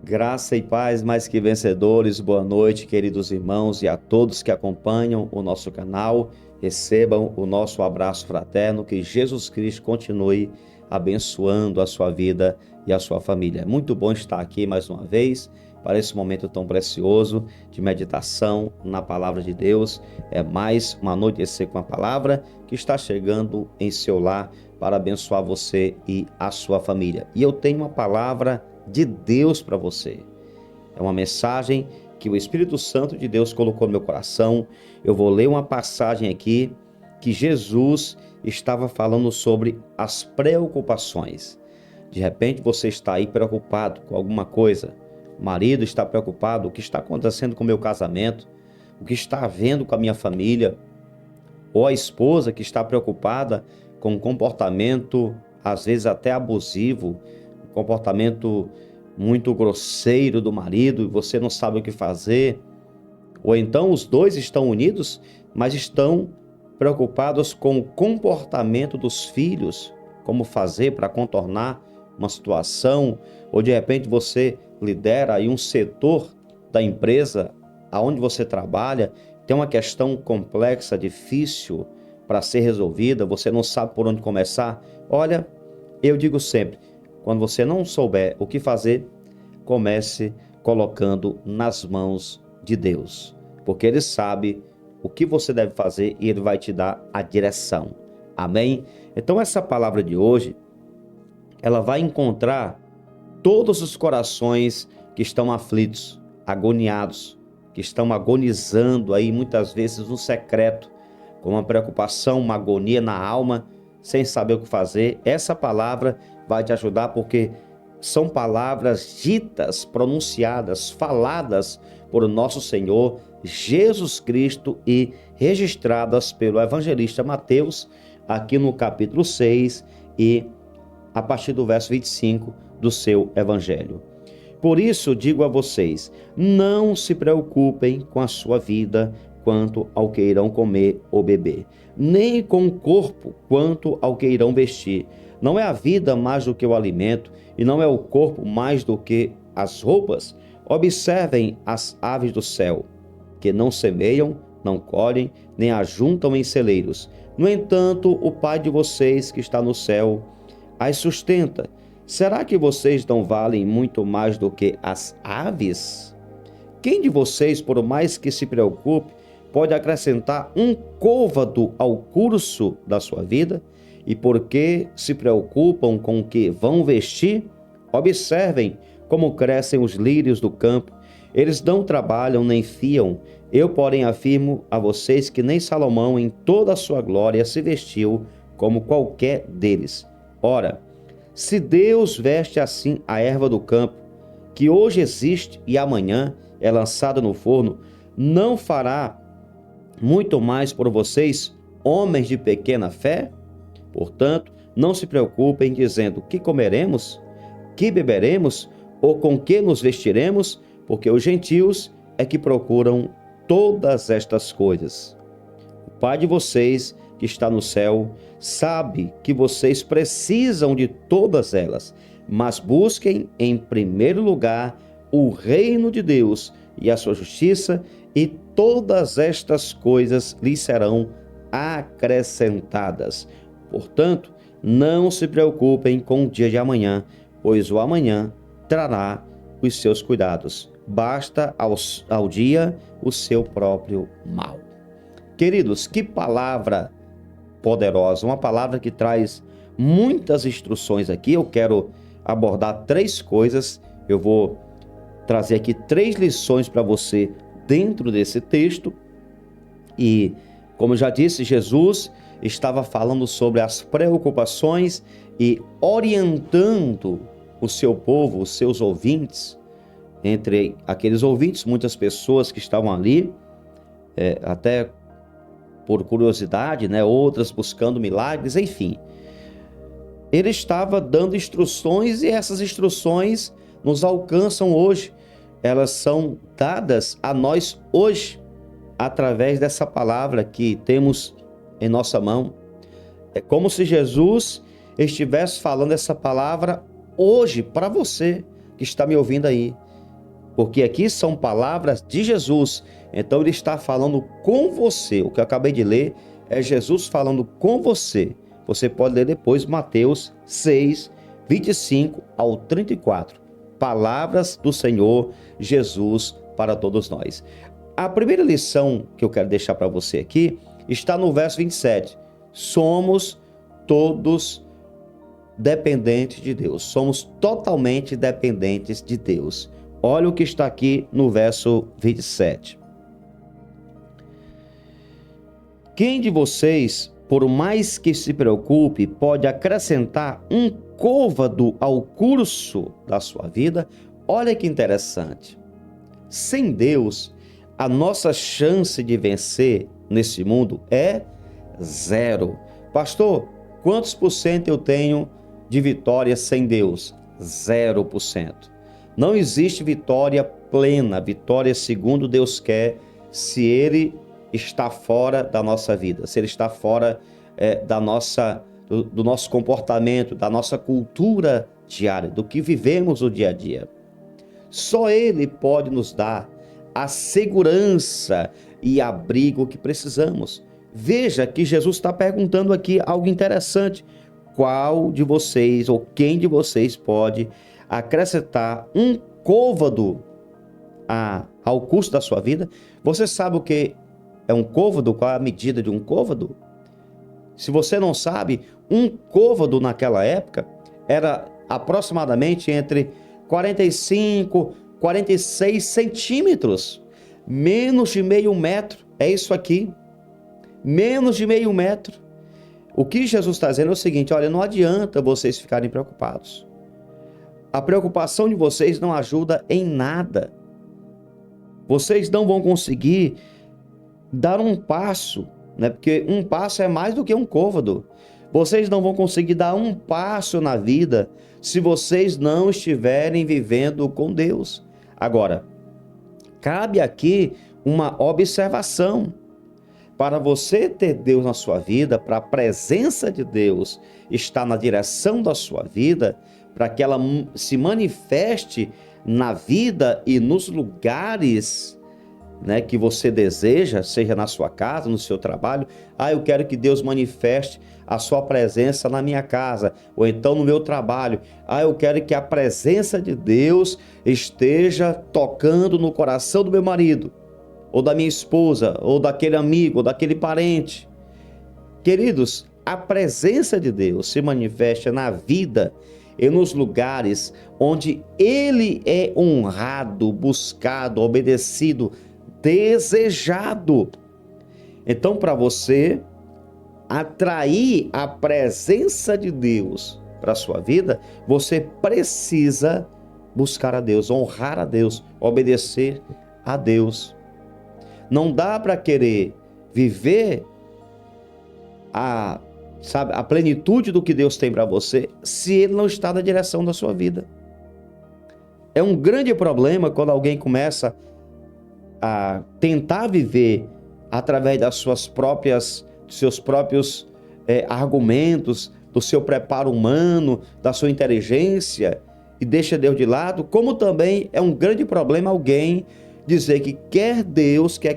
Graça e paz mais que vencedores, boa noite, queridos irmãos, e a todos que acompanham o nosso canal, recebam o nosso abraço fraterno, que Jesus Cristo continue abençoando a sua vida e a sua família. É muito bom estar aqui mais uma vez, para esse momento tão precioso de meditação na palavra de Deus. É mais uma noite com a palavra que está chegando em seu lar para abençoar você e a sua família. E eu tenho uma palavra de Deus para você. É uma mensagem que o Espírito Santo de Deus colocou no meu coração. Eu vou ler uma passagem aqui que Jesus estava falando sobre as preocupações. De repente você está aí preocupado com alguma coisa. O marido está preocupado, o que está acontecendo com o meu casamento, o que está havendo com a minha família, ou a esposa que está preocupada com um comportamento, às vezes até abusivo, um comportamento muito grosseiro do marido e você não sabe o que fazer. Ou então os dois estão unidos, mas estão preocupados com o comportamento dos filhos, como fazer para contornar uma situação, ou de repente você lidera aí um setor da empresa aonde você trabalha, tem uma questão complexa, difícil para ser resolvida, você não sabe por onde começar. Olha, eu digo sempre, quando você não souber o que fazer, comece colocando nas mãos de Deus, porque Ele sabe o que você deve fazer e Ele vai te dar a direção. Amém? Então essa palavra de hoje, ela vai encontrar todos os corações que estão aflitos, agoniados, que estão agonizando aí muitas vezes no secreto, com uma preocupação, uma agonia na alma, sem saber o que fazer. Essa palavra vai te ajudar porque são palavras ditas, pronunciadas, faladas por nosso Senhor Jesus Cristo e registradas pelo evangelista Mateus, aqui no capítulo 6 e a partir do verso 25 do seu evangelho. Por isso digo a vocês, não se preocupem com a sua vida quanto ao que irão comer ou beber, nem com o corpo quanto ao que irão vestir. Não é a vida mais do que o alimento, e não é o corpo mais do que as roupas? Observem as aves do céu, que não semeiam, não colhem, nem ajuntam em celeiros. No entanto, o Pai de vocês que está no céu as sustenta. Será que vocês não valem muito mais do que as aves? Quem de vocês, por mais que se preocupe, pode acrescentar um côvado ao curso da sua vida? E por que se preocupam com o que vão vestir? Observem como crescem os lírios do campo. Eles não trabalham nem fiam. Eu, porém, afirmo a vocês que nem Salomão, em toda a sua glória, se vestiu como qualquer deles. Ora, se Deus veste assim a erva do campo, que hoje existe e amanhã é lançada no forno, não fará muito mais por vocês, homens de pequena fé? Portanto, não se preocupem dizendo que comeremos, que beberemos ou com que nos vestiremos, porque os gentios é que procuram todas estas coisas. O Pai de vocês, que está no céu, sabe que vocês precisam de todas elas, mas busquem em primeiro lugar o reino de Deus e a sua justiça, e todas estas coisas lhes serão acrescentadas. Portanto, não se preocupem com o dia de amanhã, pois o amanhã trará os seus cuidados. Basta ao dia o seu próprio mal. Queridos, que palavra poderosa, uma palavra que traz muitas instruções aqui. Eu quero abordar 3 coisas, eu vou trazer aqui 3 lições para você dentro desse texto. E, como eu já disse, Jesus estava falando sobre as preocupações e orientando o seu povo, os seus ouvintes. Entre aqueles ouvintes, muitas pessoas que estavam ali, até por curiosidade, outras buscando milagres, enfim. Ele estava dando instruções e essas instruções nos alcançam hoje. Elas são dadas a nós hoje, através dessa palavra que temos em nossa mão. É como se Jesus estivesse falando essa palavra hoje para você que está me ouvindo aí. porque aqui são palavras de Jesus. Então ele está falando com você. O que eu acabei de ler é Jesus falando com você. Você pode ler depois Mateus 6, 25 ao 34. Palavras do Senhor Jesus para todos nós. A primeira lição que eu quero deixar para você aqui está no verso 27. Somos todos dependentes de Deus. Somos totalmente dependentes de Deus. Olha o que está aqui no verso 27. Quem de vocês, por mais que se preocupe, pode acrescentar um côvado ao curso da sua vida? Olha que interessante. Sem Deus, a nossa chance de vencer nesse mundo é zero. Pastor, quantos por cento eu tenho de vitória sem Deus? 0%. Não existe vitória plena, vitória segundo Deus quer, se Ele está fora da nossa vida, se Ele está fora do nosso comportamento, da nossa cultura diária, do que vivemos no dia a dia. Só Ele pode nos dar a segurança e abrigo que precisamos. Veja que Jesus está perguntando aqui algo interessante. Qual de vocês ou quem de vocês pode acrescentar um côvado ao curso da sua vida? Você sabe o que é um côvado? Qual é a medida de um côvado? Se você não sabe, um côvado naquela época era aproximadamente entre 45 e 46 centímetros. Menos de meio metro. É isso aqui. Menos de meio metro. O que Jesus está dizendo é o seguinte: olha, não adianta vocês ficarem preocupados. A preocupação de vocês não ajuda em nada. Vocês não vão conseguir dar um passo, né? Porque um passo é mais do que um côvado. Vocês não vão conseguir dar um passo na vida se vocês não estiverem vivendo com Deus. Agora, cabe aqui uma observação. Para você ter Deus na sua vida, para a presença de Deus estar na direção da sua vida, para que ela se manifeste na vida e nos lugares, né, que você deseja, seja na sua casa, no seu trabalho. Eu quero que Deus manifeste a sua presença na minha casa, ou então no meu trabalho. Eu quero que a presença de Deus esteja tocando no coração do meu marido, ou da minha esposa, ou daquele amigo, ou daquele parente. Queridos, a presença de Deus se manifesta na vida e nos lugares onde Ele é honrado, buscado, obedecido, desejado. Então, para você atrair a presença de Deus para a sua vida, você precisa buscar a Deus, honrar a Deus, obedecer a Deus. Não dá para querer viver a plenitude do que Deus tem para você se Ele não está na direção da sua vida. É um grande problema quando alguém começa a tentar viver através dos seus próprios argumentos, do seu preparo humano, da sua inteligência, e deixa Deus de lado. Como também é um grande problema alguém dizer que quer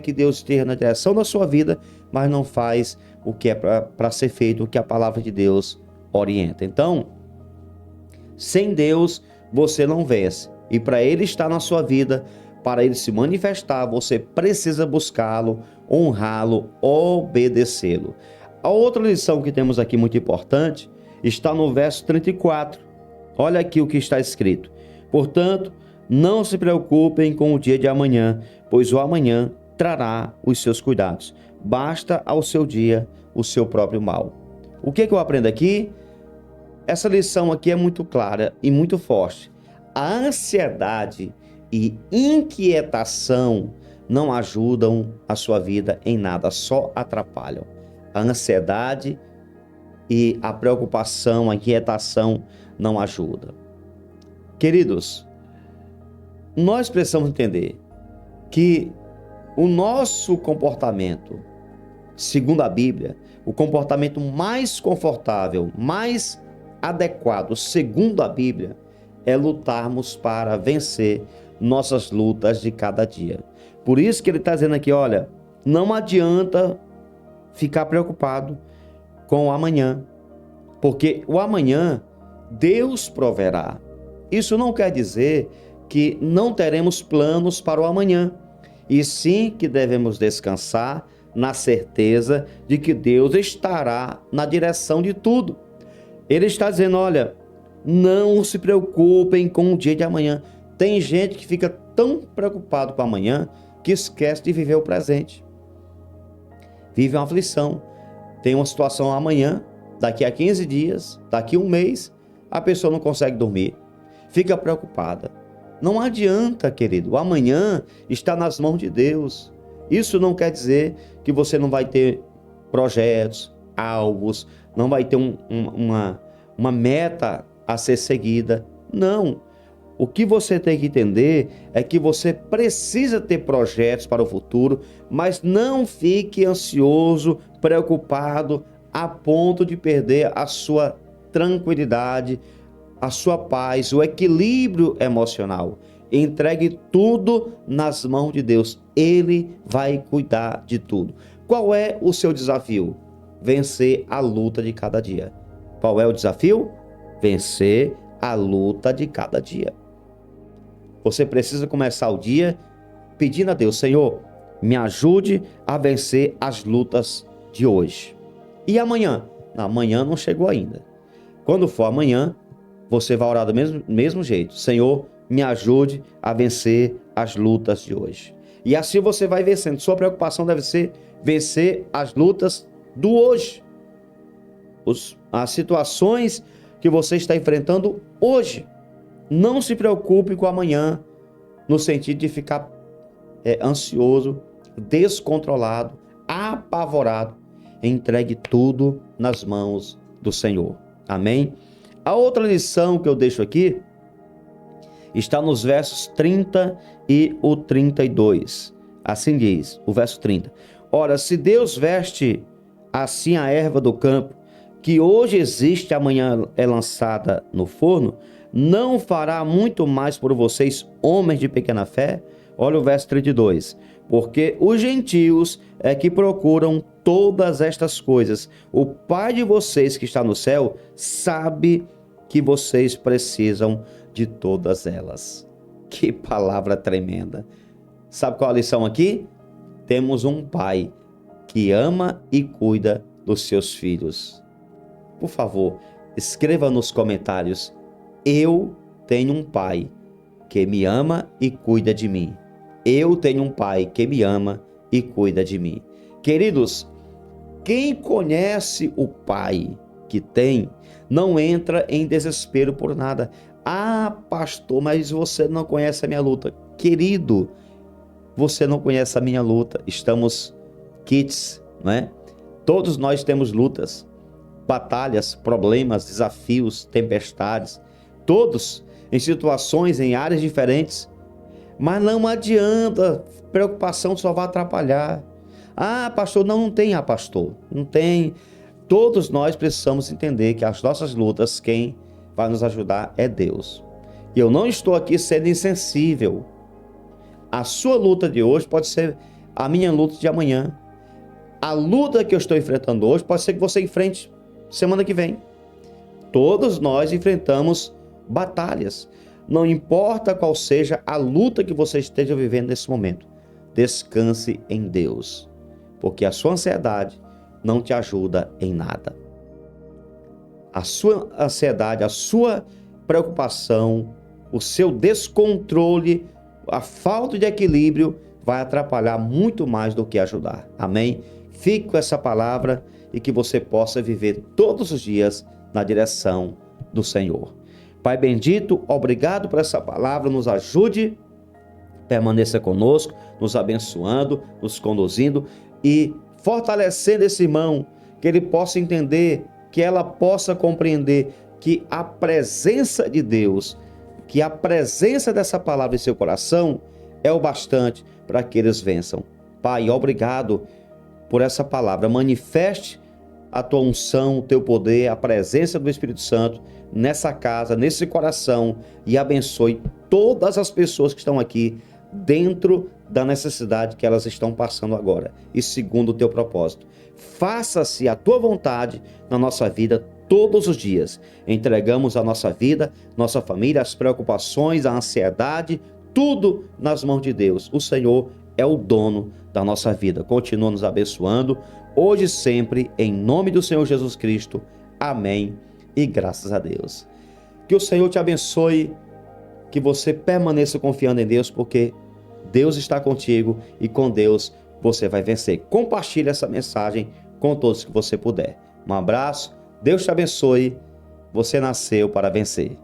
que Deus esteja na direção da sua vida, mas não faz o que é para ser feito, o que a palavra de Deus orienta. Então, sem Deus, você não vence. E para Ele estar na sua vida, para Ele se manifestar, você precisa buscá-lo, honrá-lo, obedecê-lo. A outra lição que temos aqui muito importante está no verso 34. Olha aqui o que está escrito. Portanto, não se preocupem com o dia de amanhã, pois o amanhã trará os seus cuidados. Basta ao seu dia o seu próprio mal. O que eu aprendo aqui? Essa lição aqui é muito clara e muito forte. A ansiedade e inquietação não ajudam a sua vida em nada, só atrapalham. A ansiedade e a preocupação, a inquietação não ajudam. Queridos, nós precisamos entender que o nosso comportamento, segundo a Bíblia, o comportamento mais confortável, mais adequado, segundo a Bíblia, é lutarmos para vencer nossas lutas de cada dia. Por isso que ele está dizendo aqui, olha, não adianta ficar preocupado com o amanhã, porque o amanhã Deus proverá. Isso não quer dizer que não teremos planos para o amanhã, e sim que devemos descansar na certeza de que Deus estará na direção de tudo. Ele está dizendo, olha, não se preocupem com o dia de amanhã. Tem gente que fica tão preocupado com amanhã que esquece de viver o presente. Vive uma aflição. Tem uma situação amanhã, daqui a 15 dias, daqui a um mês, a pessoa não consegue dormir. Fica preocupada. Não adianta, querido. O amanhã está nas mãos de Deus. Isso não quer dizer que você não vai ter projetos, alvos, não vai ter uma meta a ser seguida. Não. O que você tem que entender é que você precisa ter projetos para o futuro, mas não fique ansioso, preocupado, a ponto de perder a sua tranquilidade, a sua paz, o equilíbrio emocional. Entregue tudo nas mãos de Deus. Ele vai cuidar de tudo. Qual é o seu desafio? Vencer a luta de cada dia. Qual é o desafio? Vencer a luta de cada dia. Você precisa começar o dia pedindo a Deus, Senhor, me ajude a vencer as lutas de hoje. E amanhã? Amanhã não chegou ainda. Quando for amanhã, você vai orar do mesmo jeito. Senhor, me ajude a vencer as lutas de hoje. E assim você vai vencendo. Sua preocupação deve ser vencer as lutas do hoje. As situações que você está enfrentando hoje. Não se preocupe com amanhã, no sentido de ficar ansioso, descontrolado, apavorado. Entregue tudo nas mãos do Senhor. Amém? A outra lição que eu deixo aqui está nos versos 30 e o 32. Assim diz, o verso 30. Ora, se Deus veste assim a erva do campo, que hoje existe, amanhã é lançada no forno, não fará muito mais por vocês, homens de pequena fé? Olha o verso 32. Porque os gentios é que procuram todas estas coisas. O Pai de vocês que está no céu sabe que vocês precisam de todas elas. Que palavra tremenda. Sabe qual a lição aqui? Temos um Pai que ama e cuida dos seus filhos. Por favor, escreva nos comentários: eu tenho um Pai que me ama e cuida de mim. Eu tenho um Pai que me ama e cuida de mim. Queridos, quem conhece o Pai que tem, não entra em desespero por nada. Ah, pastor, mas você não conhece a minha luta. Querido, você não conhece a minha luta. Estamos quites, não é? Todos nós temos lutas, batalhas, problemas, desafios, tempestades. Todos em situações, em áreas diferentes. Mas não adianta, preocupação só vai atrapalhar. Ah, pastor, não tem, pastor, não tem. Todos nós precisamos entender que as nossas lutas, quem vai nos ajudar é Deus. E eu não estou aqui sendo insensível. A sua luta de hoje pode ser a minha luta de amanhã. A luta que eu estou enfrentando hoje pode ser que você enfrente semana que vem. Todos nós enfrentamos batalhas. Não importa qual seja a luta que você esteja vivendo nesse momento. Descanse em Deus, porque a sua ansiedade não te ajuda em nada. A sua ansiedade, a sua preocupação, o seu descontrole, a falta de equilíbrio vai atrapalhar muito mais do que ajudar. Amém? Fique com essa palavra e que você possa viver todos os dias na direção do Senhor. Pai bendito, obrigado por essa palavra, nos ajude, permaneça conosco, nos abençoando, nos conduzindo e fortalecendo esse irmão, que ele possa entender, que ela possa compreender que a presença de Deus, que a presença dessa palavra em seu coração é o bastante para que eles vençam. Pai, obrigado por essa palavra. Manifeste a tua unção, o teu poder, a presença do Espírito Santo nessa casa, nesse coração, e abençoe todas as pessoas que estão aqui dentro da necessidade que elas estão passando agora e segundo o teu propósito. Faça-se a tua vontade na nossa vida todos os dias. Entregamos a nossa vida, nossa família, as preocupações, a ansiedade, tudo nas mãos de Deus. O Senhor é o dono da nossa vida. Continua nos abençoando, hoje e sempre, em nome do Senhor Jesus Cristo. Amém e graças a Deus. Que o Senhor te abençoe, que você permaneça confiando em Deus, porque Deus está contigo e com Deus você vai vencer. Compartilhe essa mensagem com todos que você puder. Um abraço, Deus te abençoe, você nasceu para vencer.